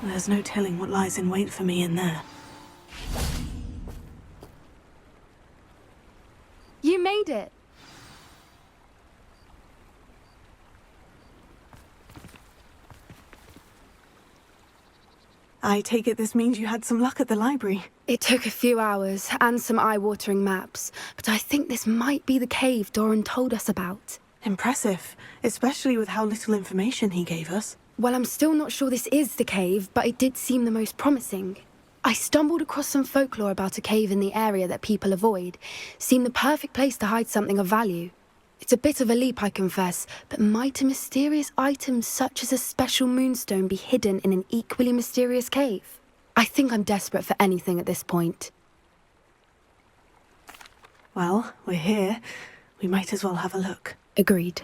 There's no telling what lies in wait for me in there. You made it! I take it this means you had some luck at the library. It took a few hours and some eye-watering maps, but I think this might be the cave Doran told us about. Impressive, especially with how little information he gave us. Well, I'm still not sure this is the cave, but it did seem the most promising. I stumbled across some folklore about a cave in the area that people avoid. Seemed the perfect place to hide something of value. It's a bit of a leap, I confess, but might a mysterious item such as a special moonstone be hidden in an equally mysterious cave? I think I'm desperate for anything at this point. Well, we're here. We might as well have a look. Agreed.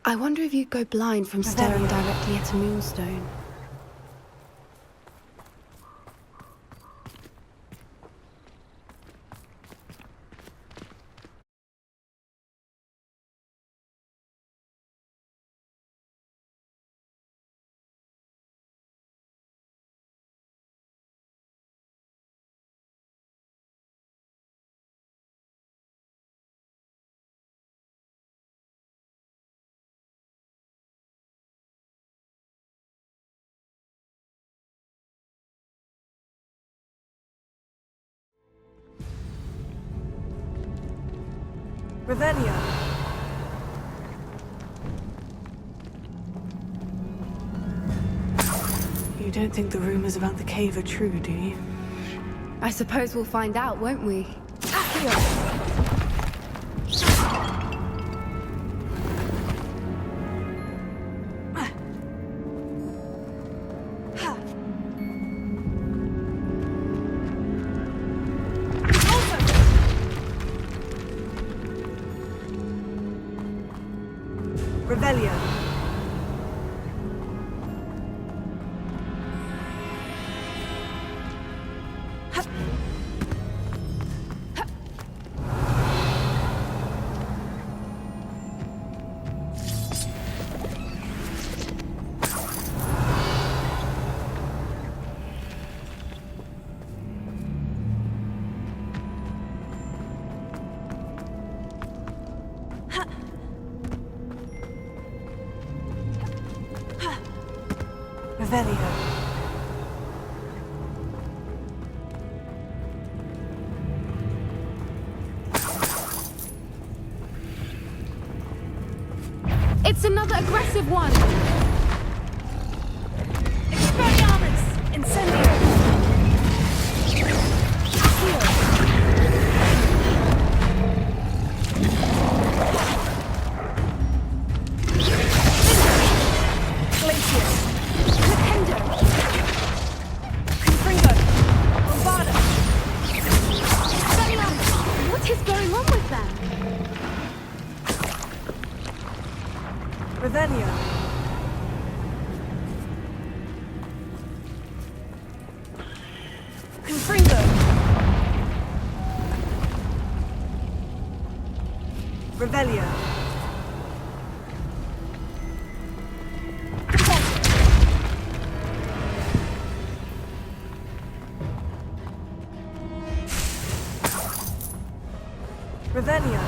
I wonder if you'd go blind from staring directly at a moonstone. Revelio. You don't think the rumors about the cave are true, do you? I suppose we'll find out, won't we? Revelio. Revelio. It's another aggressive one! Expelliarmus! Incendio! Revelio. Confringo. Revelio. Revelio.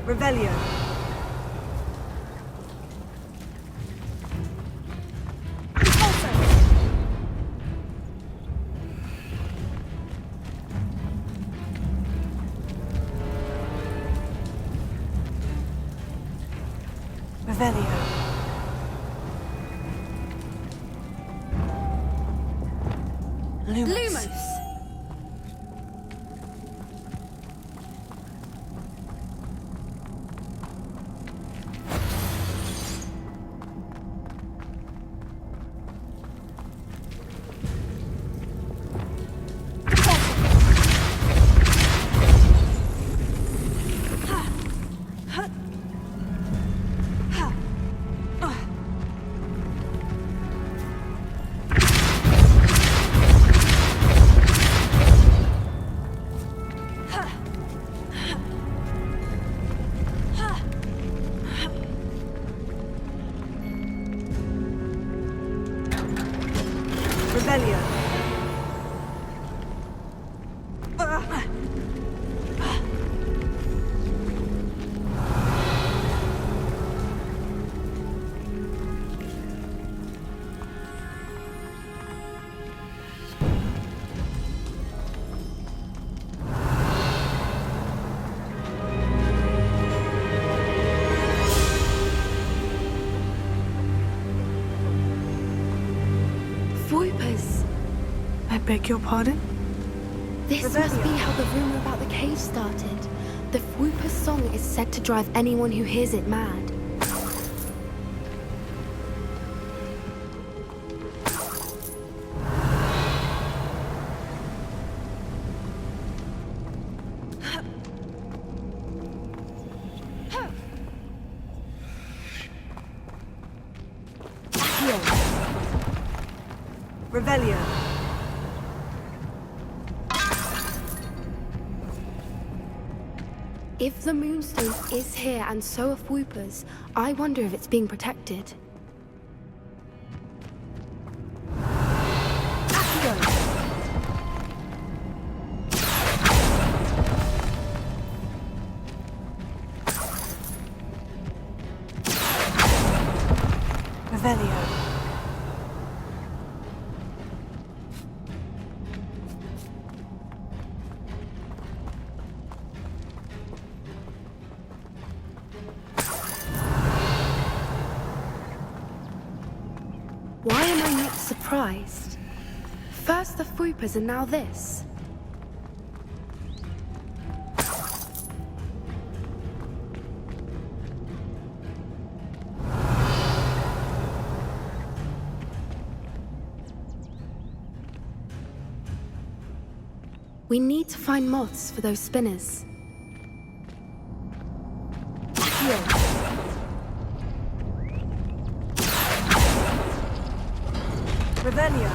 Revelio. Revelio. Lumos! Revelio. Voipers! I beg your pardon? This must be how the rumor about the cave started. The Whooper's song is said to drive anyone who hears it mad. Revelio. If the Moonstone is here and so are Whoopers, I wonder if it's being protected. Revelio. Why am I not surprised? First the Whoopers and now this. We need to find moths for those spinners. Revelio.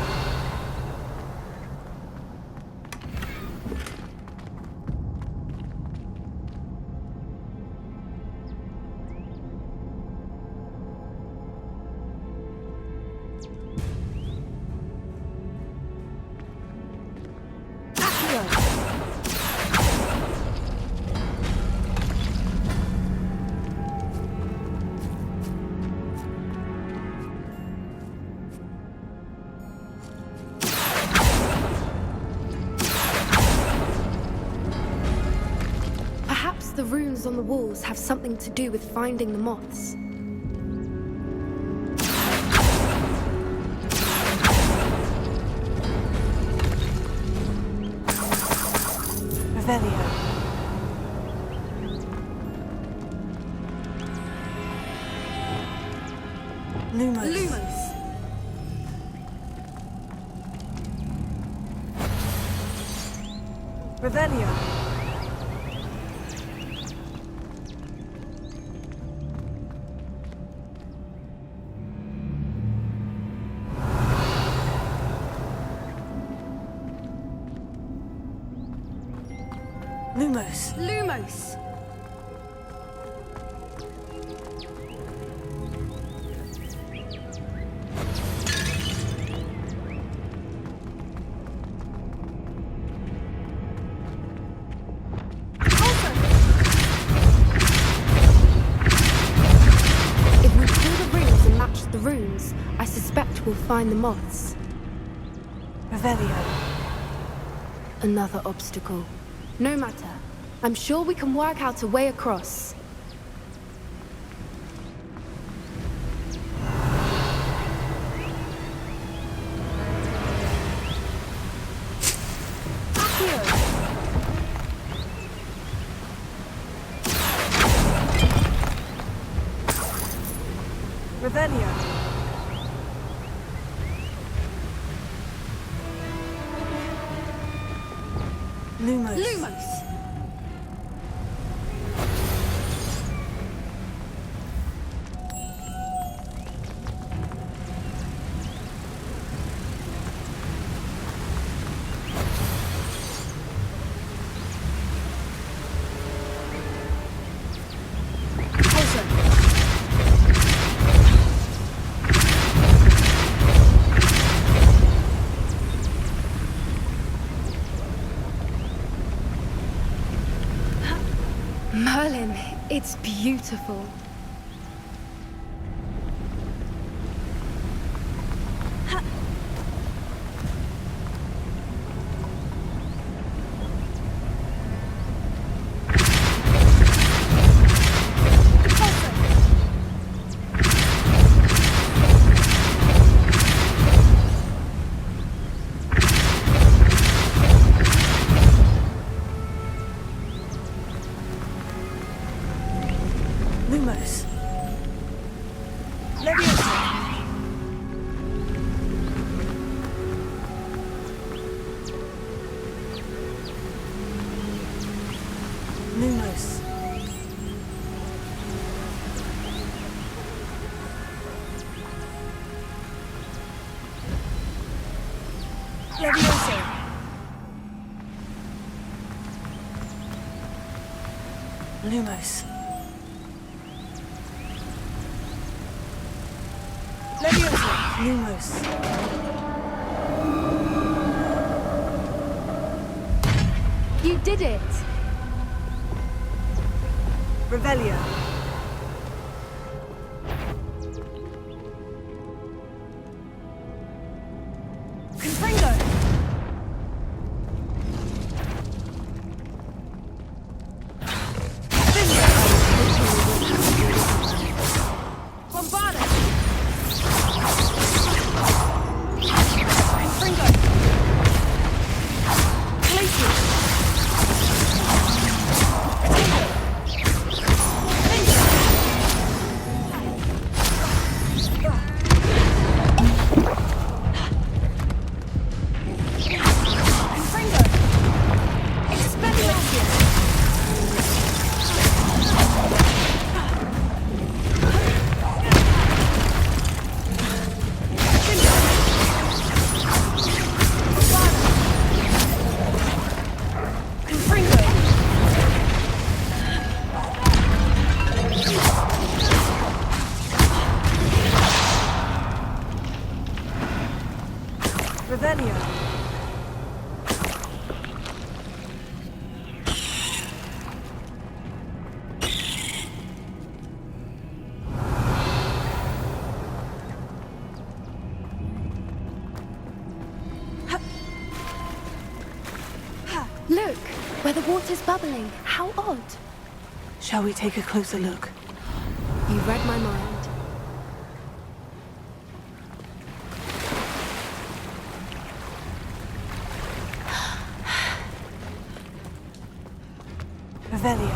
Perhaps the runes on the walls have something to do with finding the moths. Revelio. Lumos. Revelio. Lumos! If we pull the rings and match the runes, I suspect we'll find the moths. Revelio. Another obstacle. No matter. I'm sure we can work out a way across. Revelio. Lumos. It's beautiful. Lumos. Leviosa. Lumos. Leviosa. Lumos. Leviosa. Lumos. You did it! Revelio. Confringo. Bombarda. Confringo. Glacier. Revelio. Look, where the water's bubbling. How odd. Shall we take a closer look? You read my mind. Revelio.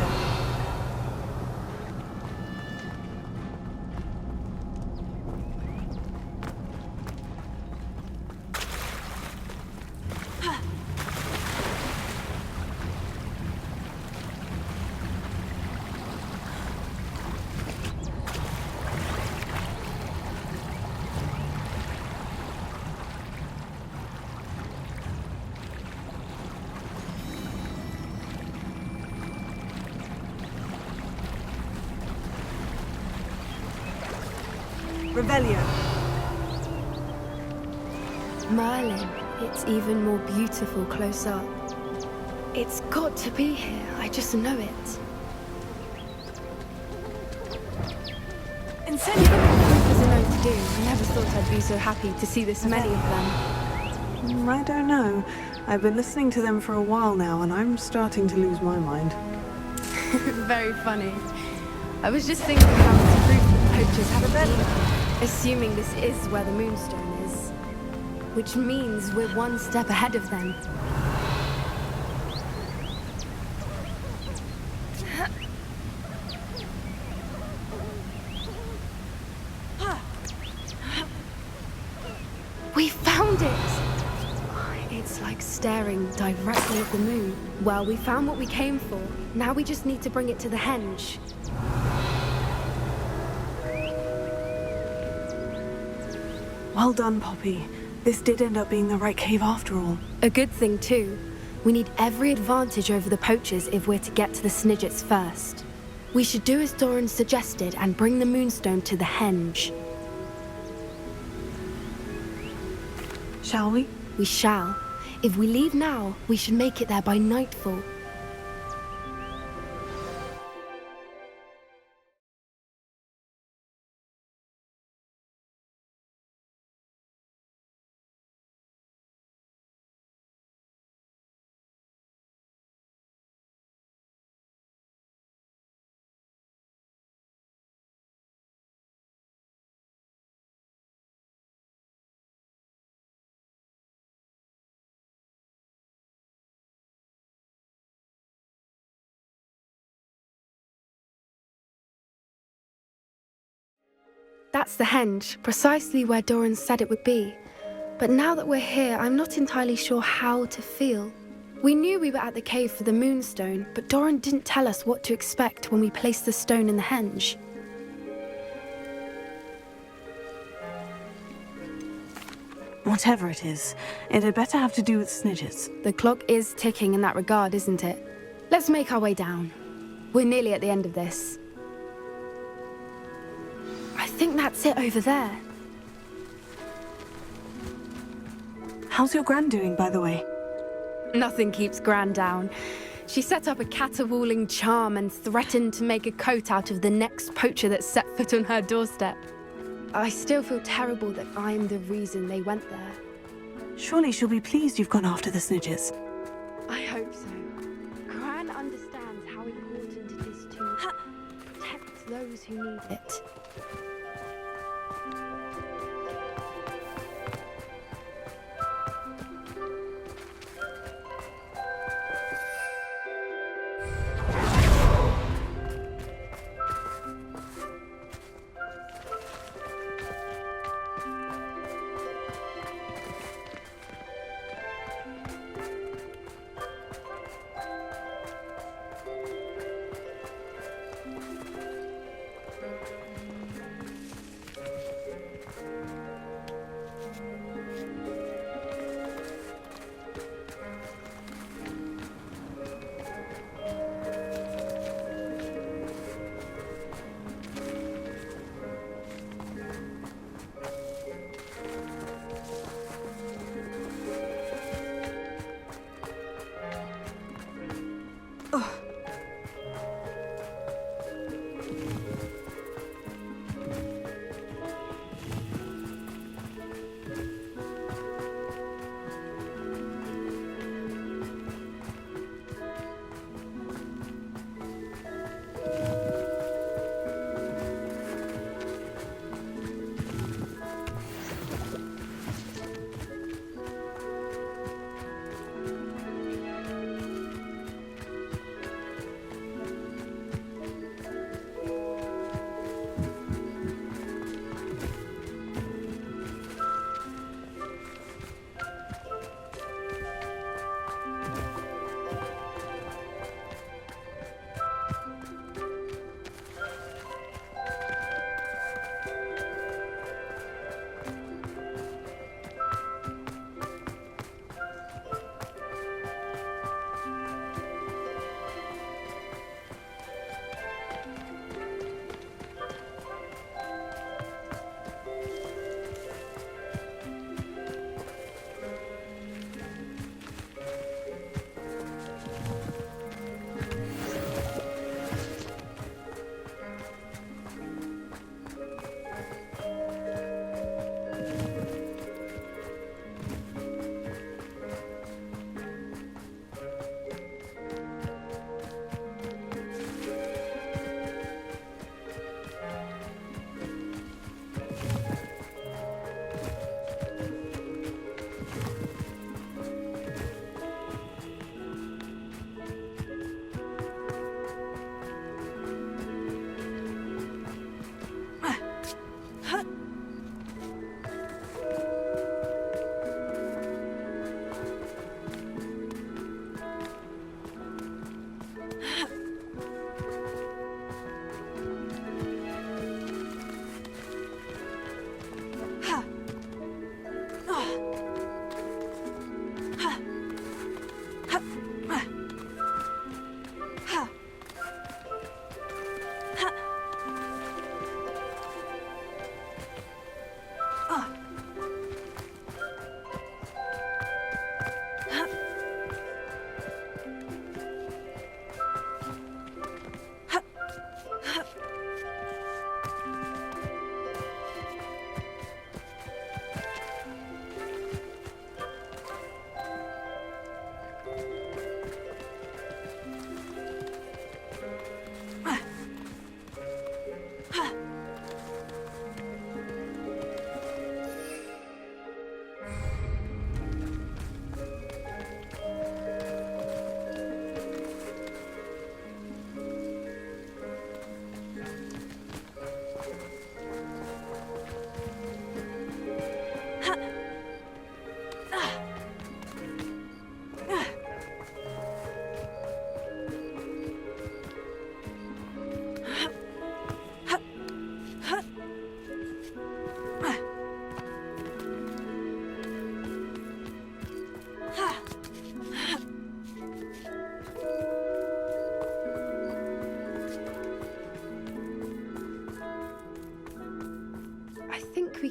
Revelio. Merlin, it's even more beautiful close up. It's got to be here, I just know it. Incendio. There's a note to do. I never thought I'd be so happy to see this many of them. I don't know. I've been listening to them for a while now, and I'm starting to lose my mind. Very funny. I was just thinking how much proof the poachers haven't been, assuming this is where the moonstone is. Which means we're one step ahead of them. We found it! It's like staring directly at the moon. Well, we found what we came for. Now we just need to bring it to the henge. Well done, Poppy. This did end up being the right cave after all. A good thing, too. We need every advantage over the poachers if we're to get to the Snidgets first. We should do as Doran suggested and bring the moonstone to the henge. Shall we? We shall. If we leave now, we should make it there by nightfall. That's the henge, precisely where Doran said it would be. But now that we're here, I'm not entirely sure how to feel. We knew we were at the cave for the moonstone, but Doran didn't tell us what to expect when we placed the stone in the henge. Whatever it is, it had better have to do with snitches. The clock is ticking in that regard, isn't it? Let's make our way down. We're nearly at the end of this. I think that's it over there. How's your gran doing, by the way? Nothing keeps Gran down. She set up a caterwauling charm and threatened to make a coat out of the next poacher that set foot on her doorstep. I still feel terrible that I'm the reason they went there. Surely she'll be pleased you've gone after the snitches. I hope so. Gran understands how important it is to protect those who need it.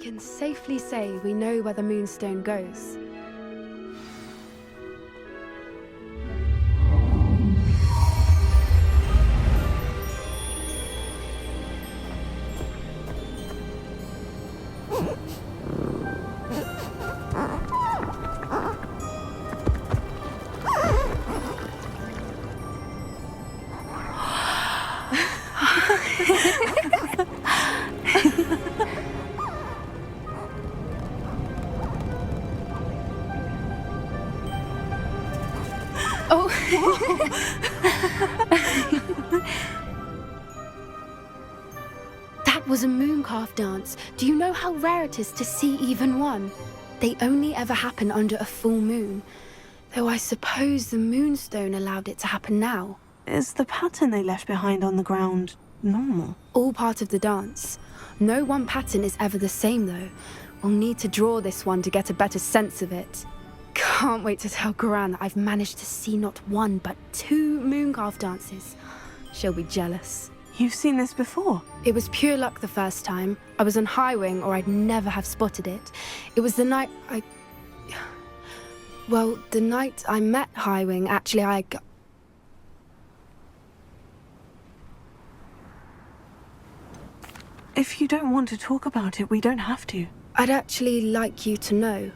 can safely say we know where the Moonstone goes. Oh. That was a mooncalf dance. Do you know how rare it is to see even one? They only ever happen under a full moon. Though I suppose the Moonstone allowed it to happen now. Is the pattern they left behind on the ground normal? All part of the dance. No one pattern is ever the same though. We'll need to draw this one to get a better sense of it. Can't wait to tell Gran that I've managed to see not one but 2 mooncalf dances. She'll be jealous. You've seen this before? It was pure luck the first time. I was on Highwing or I'd never have spotted it. It was the night the night I met Highwing, actually If you don't want to talk about it, we don't have to. I'd actually like you to know.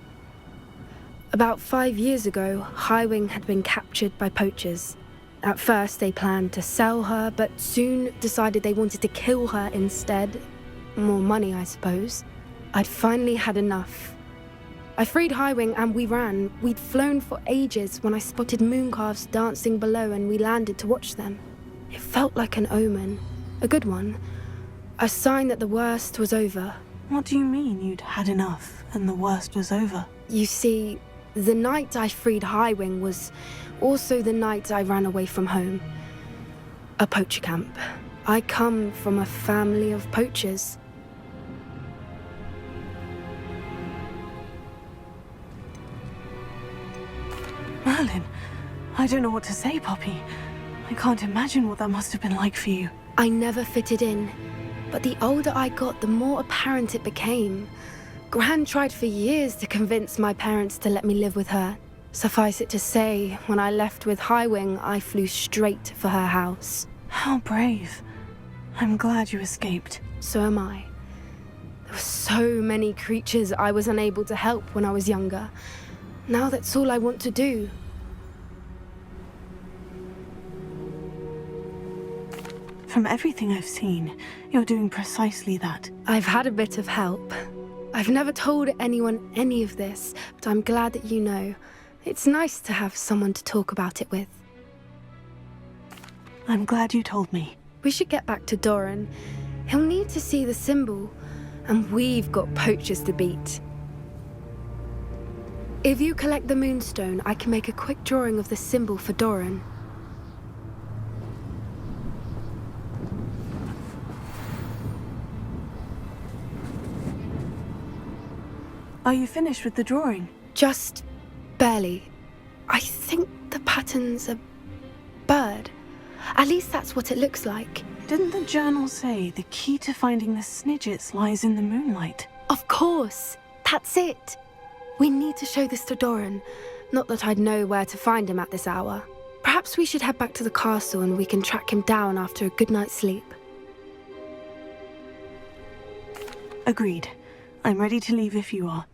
About 5 years ago, Highwing had been captured by poachers. At first, they planned to sell her, but soon decided they wanted to kill her instead. More money, I suppose. I'd finally had enough. I freed Highwing and we ran. We'd flown for ages when I spotted mooncalves dancing below and we landed to watch them. It felt like an omen. A good one. A sign that the worst was over. What do you mean you'd had enough and the worst was over? You see, the night I freed Highwing was also the night I ran away from home. A poacher camp. I come from a family of poachers. Merlin, I don't know what to say, Poppy. I can't imagine what that must have been like for you. I never fitted in, but the older I got, the more apparent it became. Gran tried for years to convince my parents to let me live with her. Suffice it to say, when I left with Highwing, I flew straight for her house. How brave. I'm glad you escaped. So am I. There were so many creatures I was unable to help when I was younger. Now that's all I want to do. From everything I've seen, you're doing precisely that. I've had a bit of help. I've never told anyone any of this, but I'm glad that you know. It's nice to have someone to talk about it with. I'm glad you told me. We should get back to Doran. He'll need to see the symbol, and we've got poachers to beat. If you collect the Moonstone, I can make a quick drawing of the symbol for Doran. Are you finished with the drawing? Just barely. I think the pattern's a bird. At least that's what it looks like. Didn't the journal say the key to finding the Snidgets lies in the moonlight? Of course. That's it. We need to show this to Doran. Not that I'd know where to find him at this hour. Perhaps we should head back to the castle and we can track him down after a good night's sleep. Agreed. I'm ready to leave if you are.